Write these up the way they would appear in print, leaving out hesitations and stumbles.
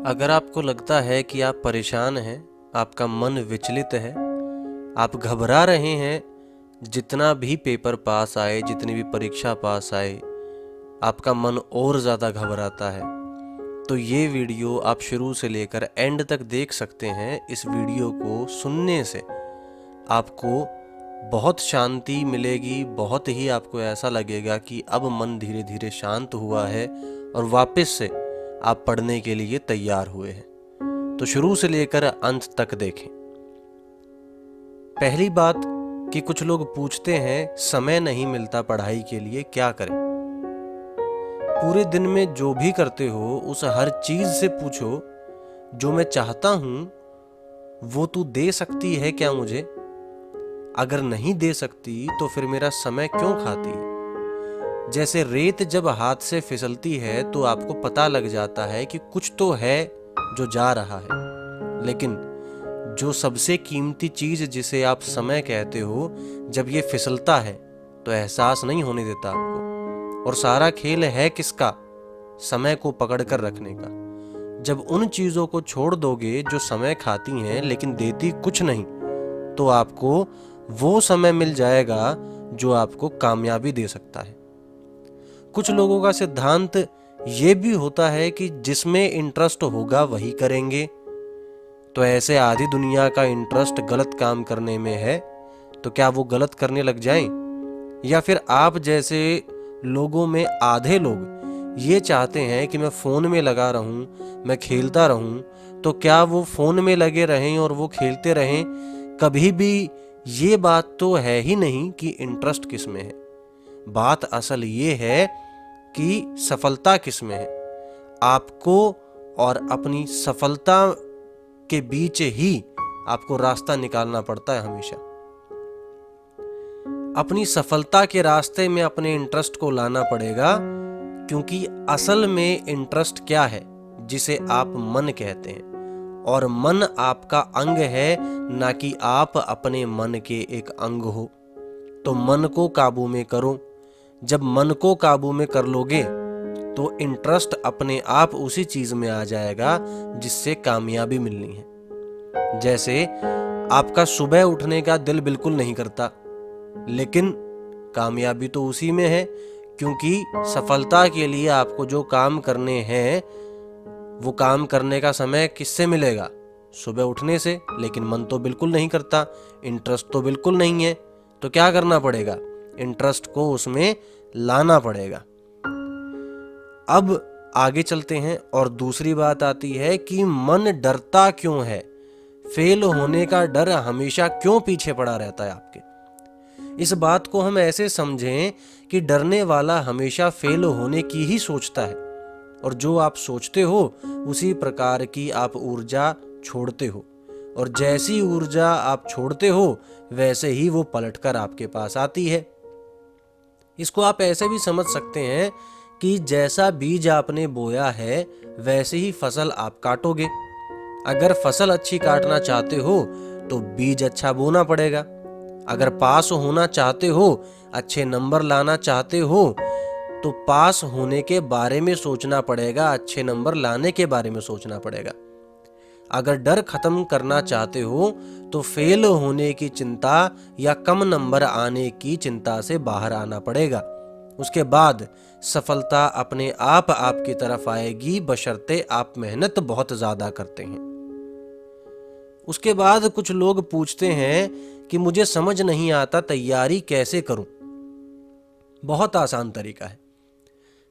अगर आपको लगता है कि आप परेशान हैं, आपका मन विचलित है, आप घबरा रहे हैं, जितना भी पेपर पास आए, जितनी भी परीक्षा पास आए, आपका मन और ज़्यादा घबराता है, तो ये वीडियो आप शुरू से लेकर एंड तक देख सकते हैं। इस वीडियो को सुनने से आपको बहुत शांति मिलेगी, बहुत ही आपको ऐसा लगेगा कि अब मन धीरे धीरे शांत हुआ है और वापस से आप पढ़ने के लिए तैयार हुए हैं। तो शुरू से लेकर अंत तक देखें। पहली बात कि कुछ लोग पूछते हैं समय नहीं मिलता पढ़ाई के लिए, क्या करें। पूरे दिन में जो भी करते हो उस हर चीज से पूछो, जो मैं चाहता हूं वो तू दे सकती है क्या मुझे? अगर नहीं दे सकती तो फिर मेरा समय क्यों खाती है? जैसे रेत जब हाथ से फिसलती है तो आपको पता लग जाता है कि कुछ तो है जो जा रहा है, लेकिन जो सबसे कीमती चीज जिसे आप समय कहते हो, जब ये फिसलता है तो एहसास नहीं होने देता आपको। और सारा खेल है किसका? समय को पकड़ कर रखने का। जब उन चीजों को छोड़ दोगे जो समय खाती हैं लेकिन देती कुछ नहीं, तो आपको वो समय मिल जाएगा जो आपको कामयाबी दे सकता है। कुछ लोगों का सिद्धांत ये भी होता है कि जिसमें इंटरेस्ट होगा वही करेंगे। तो ऐसे आधी दुनिया का इंटरेस्ट गलत काम करने में है, तो क्या वो गलत करने लग जाएं? या फिर आप जैसे लोगों में आधे लोग ये चाहते हैं कि मैं फोन में लगा रहूं, मैं खेलता रहूं, तो क्या वो फोन में लगे रहें और वो खेलते रहें? कभी भी ये बात तो है ही नहीं कि इंटरेस्ट किस में है। बात असल ये है कि सफलता किस में है। आपको और अपनी सफलता के बीच ही आपको रास्ता निकालना पड़ता है हमेशा। अपनी सफलता के रास्ते में अपने इंटरेस्ट को लाना पड़ेगा, क्योंकि असल में इंटरेस्ट क्या है जिसे आप मन कहते हैं, और मन आपका अंग है, ना कि आप अपने मन के एक अंग हो। तो मन को काबू में करो। जब मन को काबू में कर लोगे तो इंटरेस्ट अपने आप उसी चीज में आ जाएगा जिससे कामयाबी मिलनी है। जैसे आपका सुबह उठने का दिल बिल्कुल नहीं करता, लेकिन कामयाबी तो उसी में है, क्योंकि सफलता के लिए आपको जो काम करने हैं वो काम करने का समय किससे मिलेगा? सुबह उठने से। लेकिन मन तो बिल्कुल नहीं करता, इंटरेस्ट तो बिल्कुल नहीं है, तो क्या करना पड़ेगा? इंटरेस्ट को उसमें लाना पड़ेगा। अब आगे चलते हैं और दूसरी बात आती है कि मन डरता क्यों है? फेल होने का डर हमेशा क्यों पीछे पड़ा रहता है आपके? इस बात को हम ऐसे समझें कि डरने वाला हमेशा फेल होने की ही सोचता है, और जो आप सोचते हो उसी प्रकार की आप ऊर्जा छोड़ते हो, और जैसी ऊर्जा आप छोड़ते हो वैसे ही वो पलटकर आपके पास आती है। इसको आप ऐसे भी समझ सकते हैं कि जैसा बीज आपने बोया है वैसे ही फसल आप काटोगे। अगर फसल अच्छी काटना चाहते हो तो बीज अच्छा बोना पड़ेगा। अगर पास होना चाहते हो, अच्छे नंबर लाना चाहते हो, तो पास होने के बारे में सोचना पड़ेगा, अच्छे नंबर लाने के बारे में सोचना पड़ेगा। अगर डर खत्म करना चाहते हो तो फेल होने की चिंता या कम नंबर आने की चिंता से बाहर आना पड़ेगा। उसके बाद सफलता अपने आप आपकी तरफ आएगी, बशर्ते आप मेहनत बहुत ज्यादा करते हैं। उसके बाद कुछ लोग पूछते हैं कि मुझे समझ नहीं आता तैयारी कैसे करूं। बहुत आसान तरीका है।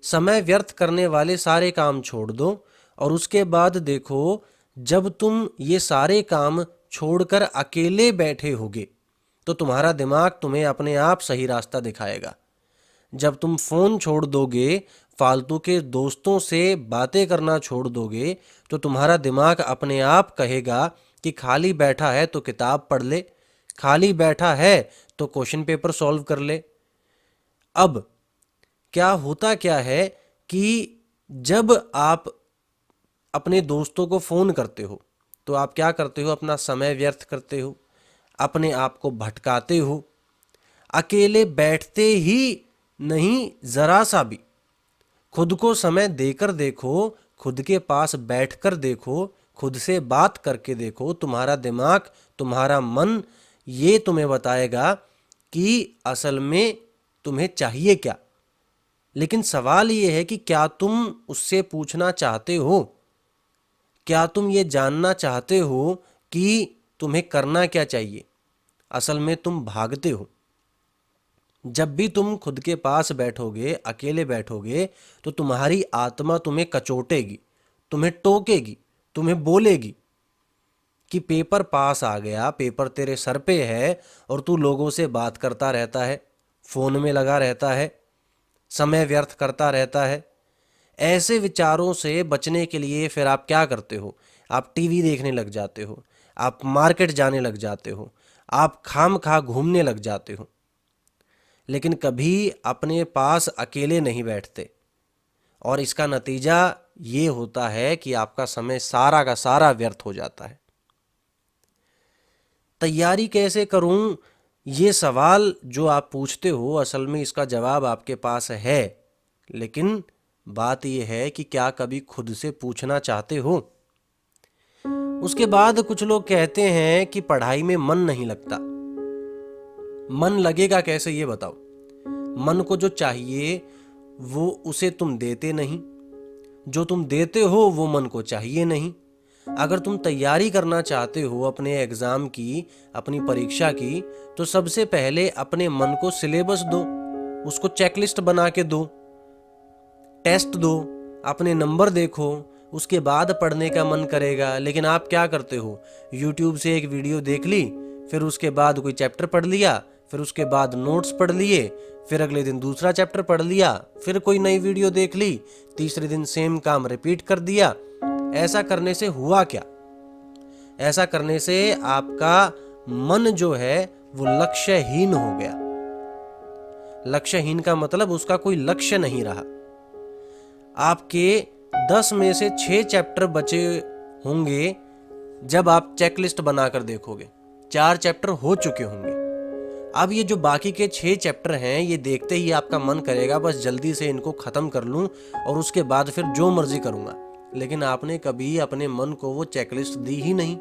समय व्यर्थ करने वाले सारे काम छोड़ दो और उसके बाद देखो, जब तुम ये सारे काम छोड़कर अकेले बैठे होगे तो तुम्हारा दिमाग तुम्हें अपने आप सही रास्ता दिखाएगा। जब तुम फोन छोड़ दोगे, फालतू के दोस्तों से बातें करना छोड़ दोगे, तो तुम्हारा दिमाग अपने आप कहेगा कि खाली बैठा है तो किताब पढ़ ले, खाली बैठा है तो क्वेश्चन पेपर सॉल्व कर ले। अब क्या होता क्या है कि जब आप अपने दोस्तों को फोन करते हो तो आप क्या करते हो? अपना समय व्यर्थ करते हो, अपने आप को भटकाते हो। अकेले बैठते ही नहीं, जरा सा भी खुद को समय देकर देखो, खुद के पास बैठकर देखो, खुद से बात करके देखो, तुम्हारा दिमाग, तुम्हारा मन ये तुम्हें बताएगा कि असल में तुम्हें चाहिए क्या। लेकिन सवाल ये है कि क्या तुम उससे पूछना चाहते हो? क्या तुम ये जानना चाहते हो कि तुम्हें करना क्या चाहिए? असल में तुम भागते हो। जब भी तुम खुद के पास बैठोगे, अकेले बैठोगे, तो तुम्हारी आत्मा तुम्हें कचोटेगी, तुम्हें टोकेगी, तुम्हें बोलेगी कि पेपर पास आ गया, पेपर तेरे सर पे है और तू लोगों से बात करता रहता है, फोन में लगा रहता है, समय व्यर्थ करता रहता है। ऐसे विचारों से बचने के लिए फिर आप क्या करते हो? आप टीवी देखने लग जाते हो, आप मार्केट जाने लग जाते हो, आप खामखा घूमने लग जाते हो, लेकिन कभी अपने पास अकेले नहीं बैठते। और इसका नतीजा ये होता है कि आपका समय सारा का सारा व्यर्थ हो जाता है। तैयारी कैसे करूं, ये सवाल जो आप पूछते हो, असल में इसका जवाब आपके पास है, लेकिन बात यह है कि क्या कभी खुद से पूछना चाहते हो? उसके बाद कुछ लोग कहते हैं कि पढ़ाई में मन नहीं लगता। मन लगेगा कैसे, ये बताओ। मन को जो चाहिए वो उसे तुम देते नहीं, जो तुम देते हो वो मन को चाहिए नहीं। अगर तुम तैयारी करना चाहते हो अपने एग्जाम की, अपनी परीक्षा की, तो सबसे पहले अपने मन को सिलेबस दो, उसको चेकलिस्ट बना के दो, टेस्ट दो, अपने नंबर देखो, उसके बाद पढ़ने का मन करेगा। लेकिन आप क्या करते हो? यूट्यूब से एक वीडियो देख ली, फिर उसके बाद कोई चैप्टर पढ़ लिया, फिर उसके बाद नोट्स पढ़ लिए, फिर अगले दिन दूसरा चैप्टर पढ़ लिया, फिर कोई नई वीडियो देख ली, तीसरे दिन सेम काम रिपीट कर दिया। ऐसा करने से हुआ क्या? ऐसा करने से आपका मन जो है वो लक्ष्यहीन हो गया। लक्ष्यहीन का मतलब उसका कोई लक्ष्य नहीं रहा। आपके 10 में से 6 चैप्टर बचे होंगे जब आप चेकलिस्ट बनाकर देखोगे, 4 चैप्टर हो चुके होंगे। अब ये जो बाकी के 6 चैप्टर हैं, ये देखते ही आपका मन करेगा बस जल्दी से इनको खत्म कर लूं और उसके बाद फिर जो मर्जी करूंगा। लेकिन आपने कभी अपने मन को वो चेकलिस्ट दी ही नहीं,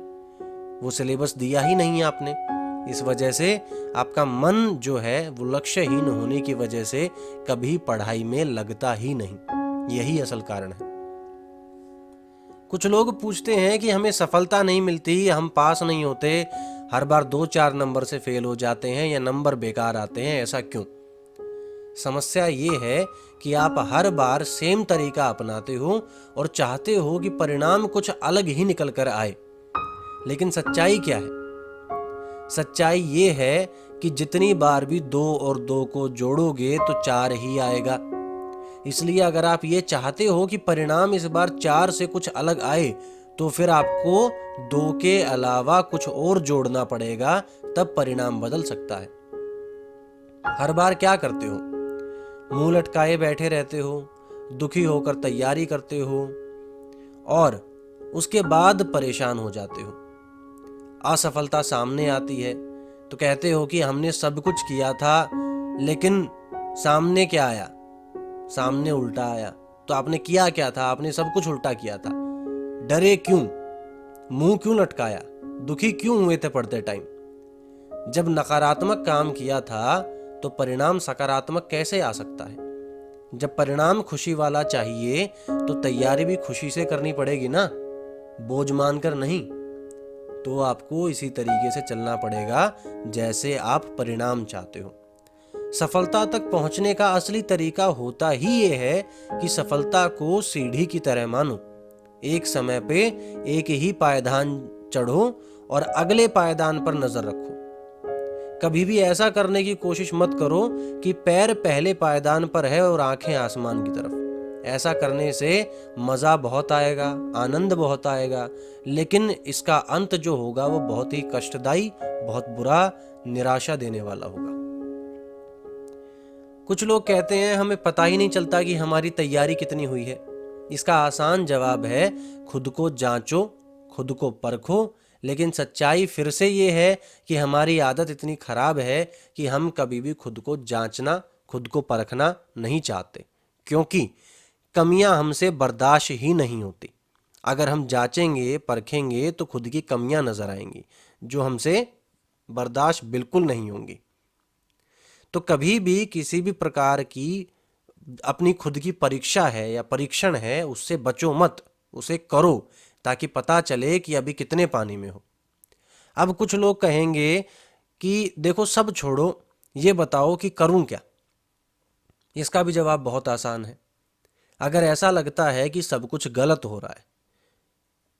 वो सिलेबस दिया ही नहीं आपने। इस वजह से आपका मन जो है वो लक्ष्यहीन होने की वजह से कभी पढ़ाई में लगता ही नहीं। यही असल कारण है। कुछ लोग पूछते हैं कि हमें सफलता नहीं मिलती, हम पास नहीं होते, हर बार 2-4 नंबर से फेल हो जाते हैं या नंबर बेकार आते हैं, ऐसा क्यों? समस्या ये है कि आप हर बार सेम तरीका अपनाते हो और चाहते हो कि परिणाम कुछ अलग ही निकल कर आए। लेकिन सच्चाई क्या है? सच्चाई ये है कि जितनी बार भी 2 और 2 को जोड़ोगे तो 4 ही आएगा। इसलिए अगर आप ये चाहते हो कि परिणाम इस बार 4 से कुछ अलग आए, तो फिर आपको 2 के अलावा कुछ और जोड़ना पड़ेगा, तब परिणाम बदल सकता है। हर बार क्या करते हो? मुंह लटकाए बैठे रहते हो, दुखी होकर तैयारी करते हो और उसके बाद परेशान हो जाते हो। असफलता सामने आती है तो कहते हो कि हमने सब कुछ किया था, लेकिन सामने क्या आया? सामने उल्टा आया। तो आपने किया क्या था? आपने सब कुछ उल्टा किया था। डरे क्यों? मुंह क्यों लटकाया? दुखी क्यों हुए थे पढ़ते टाइम? जब नकारात्मक काम किया था तो परिणाम सकारात्मक कैसे आ सकता है? जब परिणाम खुशी वाला चाहिए तो तैयारी भी खुशी से करनी पड़ेगी ना, बोझ मानकर नहीं। तो आपको इसी तरीके से चलना पड़ेगा जैसे आप परिणाम चाहते हो। सफलता तक पहुंचने का असली तरीका होता ही ये है कि सफलता को सीढ़ी की तरह मानो। एक समय पे एक ही पायदान चढ़ो और अगले पायदान पर नजर रखो। कभी भी ऐसा करने की कोशिश मत करो कि पैर पहले पायदान पर है और आंखें आसमान की तरफ। ऐसा करने से मजा बहुत आएगा, आनंद बहुत आएगा, लेकिन इसका अंत जो होगा वो बहुत ही कष्टदायी, बहुत बुरा, निराशा देने वाला होगा। कुछ लोग कहते हैं हमें पता ही नहीं चलता कि हमारी तैयारी कितनी हुई है। इसका आसान जवाब है खुद को जांचो, खुद को परखो। लेकिन सच्चाई फिर से ये है कि हमारी आदत इतनी खराब है कि हम कभी भी खुद को जांचना, खुद को परखना नहीं चाहते। कमियां हमसे बर्दाश्त ही नहीं होती। अगर हम जांचेंगे परखेंगे तो खुद की कमियां नजर आएंगी जो हमसे बर्दाश्त बिल्कुल नहीं होंगी। तो कभी भी किसी भी प्रकार की अपनी खुद की परीक्षा है या परीक्षण है उससे बचो मत, उसे करो ताकि पता चले कि अभी कितने पानी में हो। अब कुछ लोग कहेंगे कि देखो सब छोड़ो, ये बताओ कि करूं क्या। इसका भी जवाब बहुत आसान है। अगर ऐसा लगता है कि सब कुछ गलत हो रहा है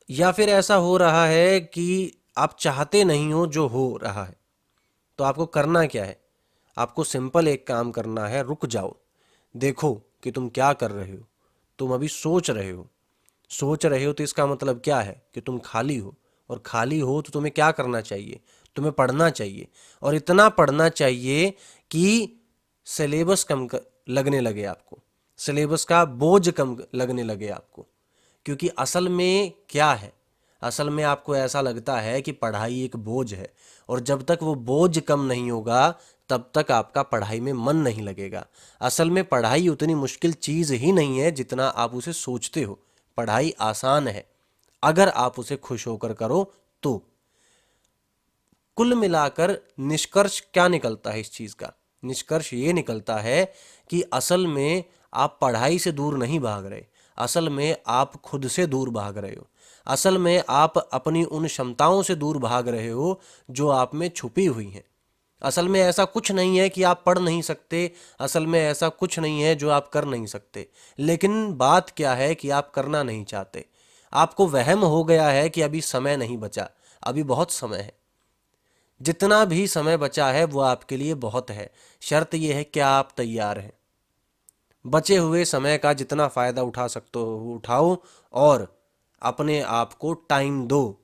या फिर ऐसा हो रहा है कि आप चाहते नहीं हो जो हो रहा है, तो आपको करना क्या है? आपको सिंपल एक काम करना है, रुक जाओ, देखो कि तुम क्या कर रहे हो। तुम अभी सोच रहे हो, सोच रहे हो तो इसका मतलब क्या है कि तुम खाली हो, और खाली हो तो तुम्हें क्या करना चाहिए? तुम्हें पढ़ना चाहिए, और इतना पढ़ना चाहिए कि सिलेबस लगने लगे आपको, सिलेबस का बोझ कम लगने लगे आपको। क्योंकि असल में क्या है, असल में आपको ऐसा लगता है कि पढ़ाई एक बोझ है, और जब तक वो बोझ कम नहीं होगा तब तक आपका पढ़ाई में मन नहीं लगेगा। असल में पढ़ाई उतनी मुश्किल चीज़ ही नहीं है जितना आप उसे सोचते हो। पढ़ाई आसान है अगर आप उसे खुश होकर करो तो। कुल मिलाकर निष्कर्ष क्या निकलता है इस चीज़ का? निष्कर्ष ये निकलता है कि असल में आप पढ़ाई से दूर नहीं भाग रहे, असल में आप खुद से दूर भाग रहे हो। असल में आप अपनी उन क्षमताओं से दूर भाग रहे हो जो आप में छुपी हुई हैं। असल में ऐसा कुछ नहीं है कि आप पढ़ नहीं सकते, असल में ऐसा कुछ नहीं है जो आप कर नहीं सकते, लेकिन बात क्या है कि आप करना नहीं चाहते। आपको वहम हो गया है कि अभी समय नहीं बचा। अभी बहुत समय है, जितना भी समय बचा है वो आपके लिए बहुत है। शर्त यह है क्या आप तैयार हैं? बचे हुए समय का जितना फ़ायदा उठा सकते हो उठाओ, और अपने आप को टाइम दो।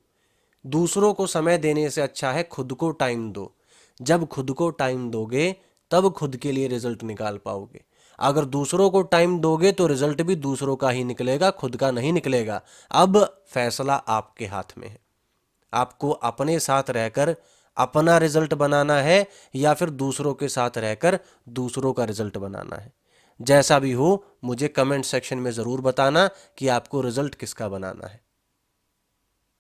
दूसरों को समय देने से अच्छा है खुद को टाइम दो। जब खुद को टाइम दोगे तब खुद के लिए रिजल्ट निकाल पाओगे। अगर दूसरों को टाइम दोगे तो रिजल्ट भी दूसरों का ही निकलेगा, खुद का नहीं निकलेगा। अब फैसला आपके हाथ में है। आपको अपने साथ रहकर अपना रिजल्ट बनाना है या फिर दूसरों के साथ रहकर दूसरों का रिजल्ट बनाना है। जैसा भी हो मुझे कमेंट सेक्शन में ज़रूर बताना कि आपको रिजल्ट किसका बनाना है।